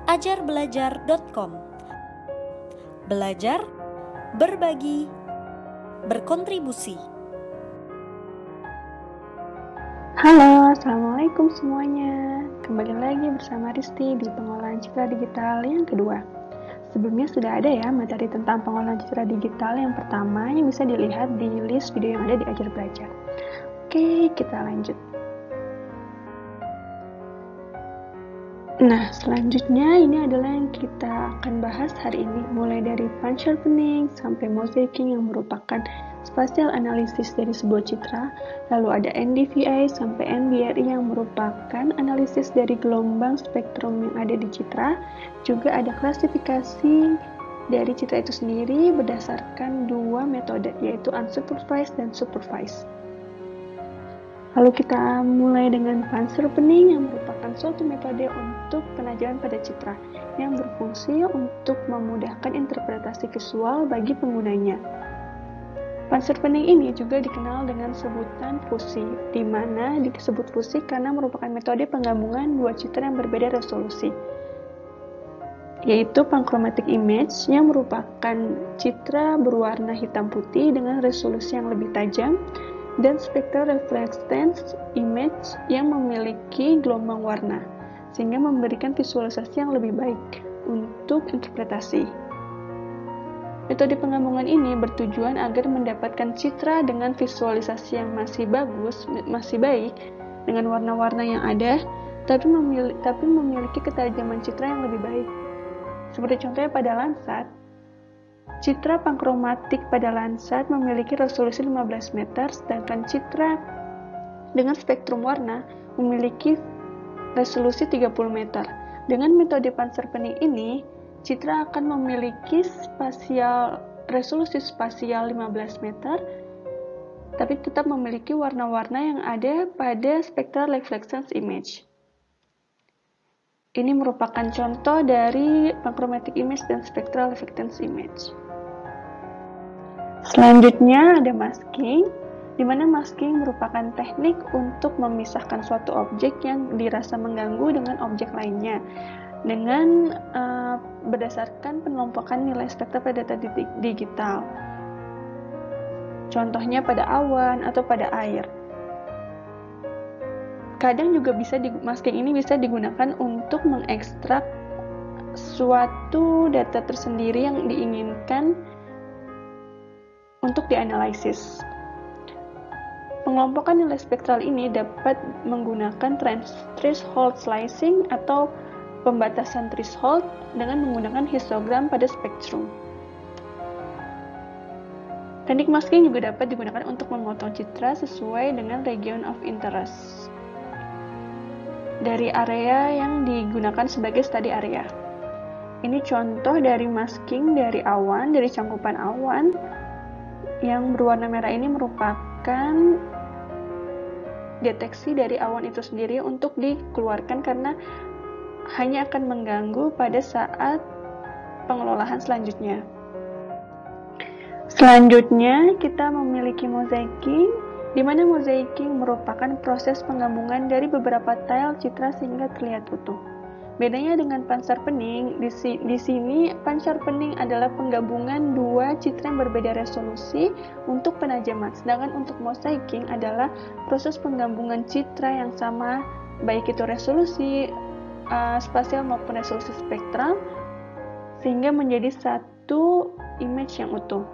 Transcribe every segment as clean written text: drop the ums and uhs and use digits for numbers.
ajarbelajar.com. Belajar, berbagi, berkontribusi. Halo, Assalamualaikum semuanya. Kembali lagi bersama Risti di pengolahan citra digital yang kedua. Sebelumnya sudah ada ya materi tentang pengolahan citra digital yang pertama yang bisa dilihat di list video yang ada di Ajar Belajar. Oke, kita lanjut. Nah, selanjutnya ini adalah yang kita akan bahas hari ini, mulai dari font sharpening sampai mosaicing yang merupakan spatial analisis dari sebuah citra, lalu ada NDVI sampai NBRI yang merupakan analisis dari gelombang spektrum yang ada di citra, juga ada klasifikasi dari citra itu sendiri berdasarkan dua metode, yaitu unsupervised dan supervised. Lalu kita mulai dengan font sharpening yang merupakan suatu metode untuk penajaman pada citra yang berfungsi untuk memudahkan interpretasi visual bagi penggunanya. Font sharpening ini juga dikenal dengan sebutan fusi, di mana disebut fusi karena merupakan metode penggabungan dua citra yang berbeda resolusi, yaitu panchromatic image yang merupakan citra berwarna hitam putih dengan resolusi yang lebih tajam, dan spectral reflectance image yang memiliki gelombang warna, sehingga memberikan visualisasi yang lebih baik untuk interpretasi. Metode penggabungan ini bertujuan agar mendapatkan citra dengan visualisasi yang masih baik, dengan warna-warna yang ada, tapi memiliki ketajaman citra yang lebih baik. Seperti contohnya pada Landsat, citra panchromatik pada Landsat memiliki resolusi 15 meter, sedangkan citra dengan spektrum warna memiliki resolusi 30 meter. Dengan metode font sharpening ini, citra akan memiliki resolusi spasial 15 meter, tapi tetap memiliki warna-warna yang ada pada spectral reflectance image. Ini merupakan contoh dari panchromatic image dan spectral reflectance image. Selanjutnya ada masking, di mana masking merupakan teknik untuk memisahkan suatu objek yang dirasa mengganggu dengan objek lainnya dengan berdasarkan pengelompokan nilai spektrum pada data digital. Contohnya pada awan atau pada air. Kadang juga masking ini bisa digunakan untuk mengekstrak suatu data tersendiri yang diinginkan untuk dianalisis. Pengelompokan nilai spektral ini dapat menggunakan threshold slicing atau pembatasan threshold dengan menggunakan histogram pada spektrum. Teknik masking juga dapat digunakan untuk memotong citra sesuai dengan region of interest dari area yang digunakan sebagai study area. Ini contoh dari masking dari awan, dari cangkupan awan yang berwarna merah ini merupakan deteksi dari awan itu sendiri untuk dikeluarkan karena hanya akan mengganggu pada saat pengelolaan selanjutnya. Selanjutnya kita memiliki mosaicing, di mana mosaicing merupakan proses penggabungan dari beberapa tile citra sehingga terlihat utuh. Bedanya dengan font sharpening, di sini font sharpening adalah penggabungan dua citra yang berbeda resolusi untuk penajaman, sedangkan untuk mosaicing adalah proses penggabungan citra yang sama, baik itu resolusi spasial maupun resolusi spektral, sehingga menjadi satu image yang utuh.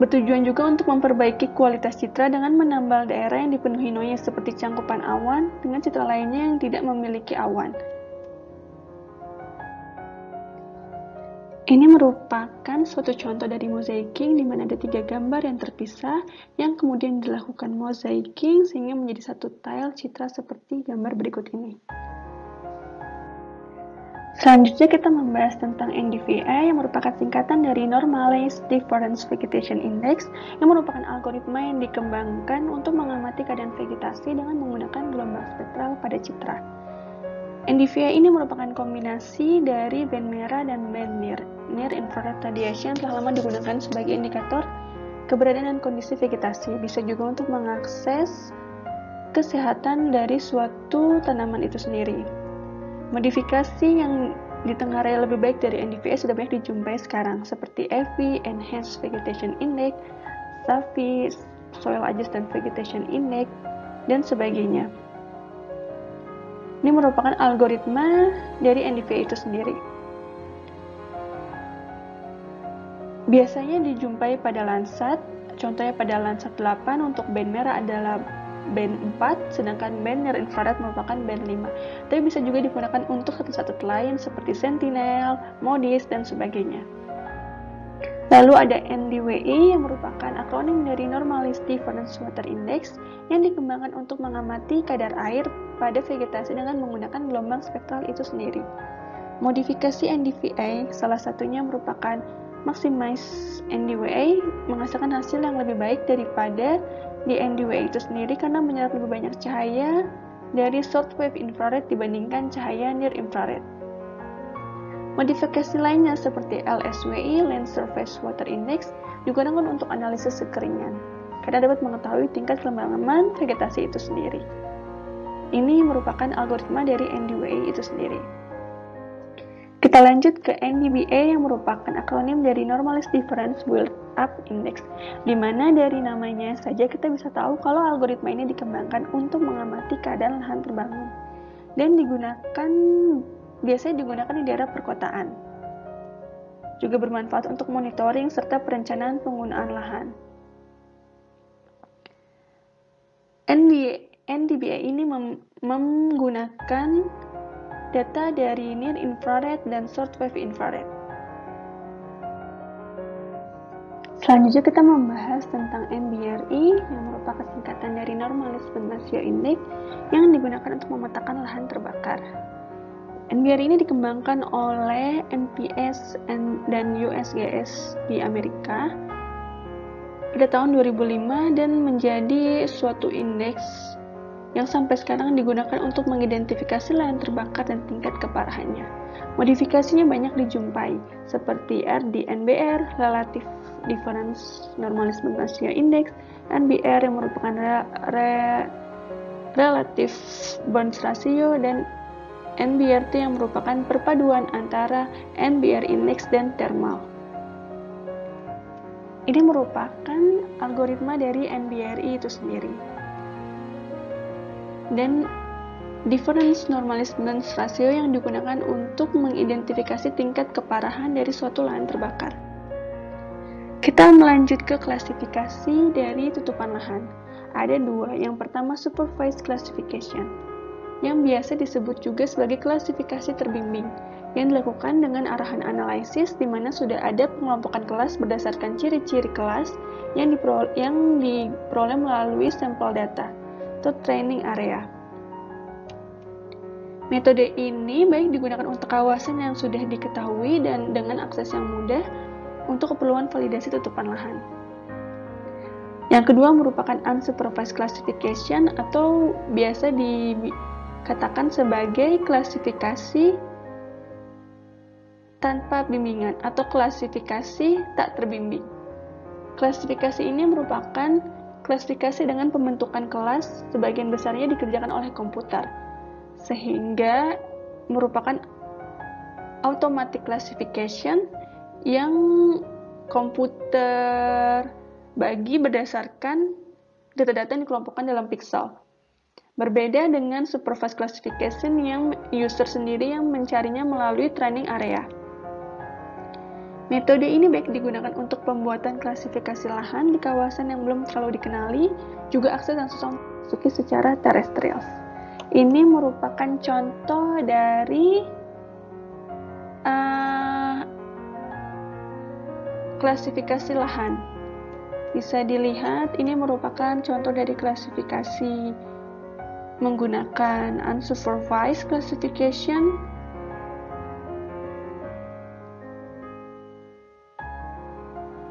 Bertujuan juga untuk memperbaiki kualitas citra dengan menambal daerah yang dipenuhi noise seperti cangkupan awan dengan citra lainnya yang tidak memiliki awan. Ini merupakan suatu contoh dari mosaicing di mana ada 3 gambar yang terpisah yang kemudian dilakukan mosaicing sehingga menjadi satu tile citra seperti gambar berikut ini. Selanjutnya kita membahas tentang NDVI yang merupakan singkatan dari Normalized Difference Vegetation Index yang merupakan algoritma yang dikembangkan untuk mengamati keadaan vegetasi dengan menggunakan gelombang spektral pada citra. NDVI ini merupakan kombinasi dari band merah dan band near infrared radiation telah lama digunakan sebagai indikator keberadaan dan kondisi vegetasi. Bisa juga untuk mengakses kesehatan dari suatu tanaman itu sendiri. Modifikasi yang ditengarai lebih baik dari NDVI sudah banyak dijumpai sekarang, seperti EVI, Enhanced Vegetation Index, SAVI, Soil Adjusted Vegetation Index, dan sebagainya. Ini merupakan algoritma dari NDVI itu sendiri. Biasanya dijumpai pada Landsat, contohnya pada Landsat 8 untuk band merah adalah band 4, sedangkan band near infrared merupakan band 5. Tapi bisa juga digunakan untuk satelit-satelit lain seperti Sentinel, MODIS, dan sebagainya. Lalu ada NDWI yang merupakan akronim dari Normalized Difference Water Index yang dikembangkan untuk mengamati kadar air pada vegetasi dengan menggunakan gelombang spektral itu sendiri. Modifikasi NDVI salah satunya merupakan maximize NDWI menghasilkan hasil yang lebih baik daripada di NDWI itu sendiri karena menyerap lebih banyak cahaya dari short wave infrared dibandingkan cahaya near infrared. Modifikasi lainnya seperti LSWI, Land Surface Water Index, digunakan untuk analisis kekeringan karena dapat mengetahui tingkat kelembaman vegetasi itu sendiri. Ini merupakan algoritma dari NDWI itu sendiri. Kita lanjut ke NDBA yang merupakan akronim dari Normalized Difference Build-Up Index, di mana dari namanya saja kita bisa tahu kalau algoritma ini dikembangkan untuk mengamati keadaan lahan terbangun dan biasanya digunakan di daerah perkotaan. Juga bermanfaat untuk monitoring serta perencanaan penggunaan lahan. NDBA ini menggunakan data dari near infrared dan short wave infrared. Selanjutnya kita membahas tentang NBRI yang merupakan singkatan dari Normalized Ratio Index yang digunakan untuk memetakan lahan terbakar. NBRI ini dikembangkan oleh NPS dan USGS di Amerika pada tahun 2005 dan menjadi suatu indeks yang sampai sekarang digunakan untuk mengidentifikasi lahan terbakar dan tingkat keparahannya. Modifikasinya banyak dijumpai, seperti RDNBR, Relative Difference Normalized Ratio Index, NBR yang merupakan Relative Bounce Ratio, dan NBRT yang merupakan perpaduan antara NBR Index dan thermal. Ini merupakan algoritma dari NBRI itu sendiri. Dan difference normalized ratio yang digunakan untuk mengidentifikasi tingkat keparahan dari suatu lahan terbakar. Kita melanjut ke klasifikasi dari tutupan lahan. Ada dua, yang pertama supervised classification, yang biasa disebut juga sebagai klasifikasi terbimbing, yang dilakukan dengan arahan analisis di mana sudah ada pengelompokan kelas berdasarkan ciri-ciri kelas yang diperoleh melalui sampel data atau training area. Metode ini baik digunakan untuk kawasan yang sudah diketahui dan dengan akses yang mudah untuk keperluan validasi tutupan lahan. Yang kedua merupakan unsupervised classification atau biasa dikatakan sebagai klasifikasi tanpa bimbingan atau klasifikasi tak terbimbing. Klasifikasi ini merupakan klasifikasi dengan pembentukan kelas sebagian besarnya dikerjakan oleh komputer, sehingga merupakan automatic classification yang komputer bagi berdasarkan data-data yang dikelompokkan dalam pixel. Berbeda dengan supervised classification yang user sendiri yang mencarinya melalui training area. Metode ini baik digunakan untuk pembuatan klasifikasi lahan di kawasan yang belum terlalu dikenali, juga akses yang susah masuki secara terestrial. Ini merupakan contoh dari klasifikasi lahan. Bisa dilihat, ini merupakan contoh dari klasifikasi menggunakan unsupervised classification.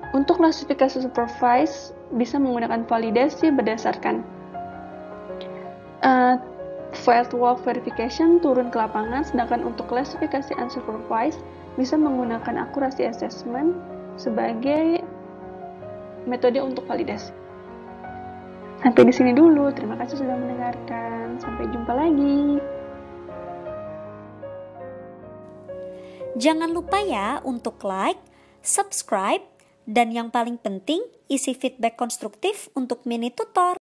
Untuk klasifikasi supervised bisa menggunakan validasi berdasarkan fieldwork verification, turun ke lapangan, sedangkan untuk klasifikasi unsupervised bisa menggunakan akurasi assessment sebagai metode untuk validasi. Sampai di sini dulu, terima kasih sudah mendengarkan. Sampai jumpa lagi. Jangan lupa ya untuk like, subscribe, dan yang paling penting isi feedback konstruktif untuk mini tutor.